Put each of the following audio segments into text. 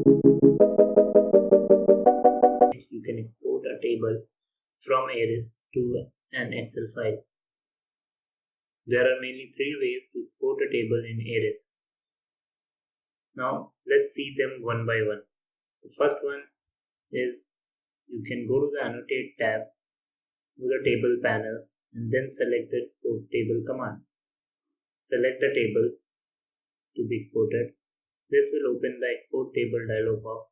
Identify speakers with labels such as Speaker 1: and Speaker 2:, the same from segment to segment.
Speaker 1: You can export a table from ARES to an Excel file. There are mainly three ways to export a table in ARES. Now let's see them one by one. The first one is you can go to the Annotate tab, to the Table panel, and then select the Export Table command. Select the table to be exported. This will open the Export Table dialog box,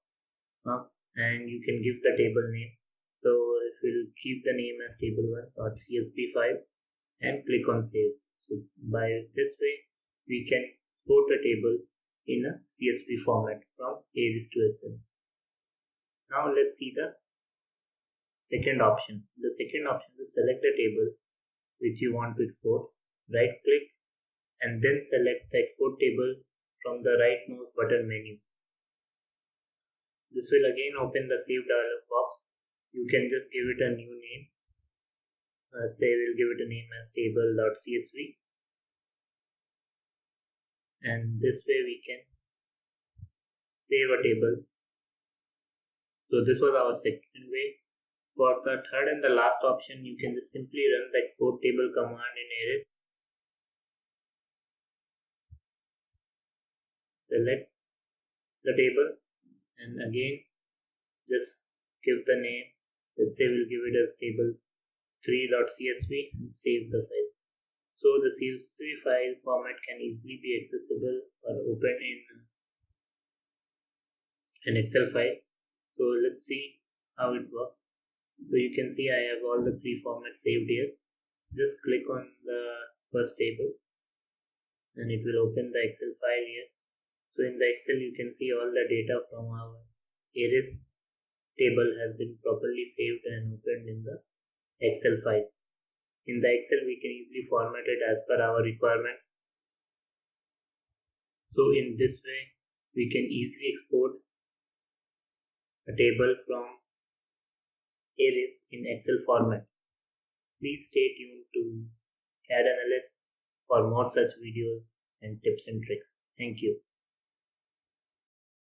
Speaker 1: and you can give the table name. So it will keep the name as table1.csv file and click on save. So by this way we can export a table in a CSV format from ARES to Excel. Now let's see the second option. The second option is select the table which you want to export. Right click and then select the export table from the right mouse button menu. This will again open the save dialog box. You can just give it a new name. Say we'll give it a name as table.csv, and this way we can save a table. So this was our second way. For the third and the last option, you can just simply run the export table command in ARES. Select the table and again just give the name. Let's say we'll give it as table3.csv and save the file. So the CSV file format can easily be accessible or open in an Excel file. So let's see how it works. So you can see I have all the three formats saved here. Just click on the first table and it will open the Excel file here. So in the Excel you can see all the data from our ARES table has been properly saved and opened in the Excel file. In the Excel we can easily format it as per our requirements. So in this way we can easily export a table from ARES in Excel format. Please stay tuned to CAD Analyst for more such videos and tips and tricks. Thank you.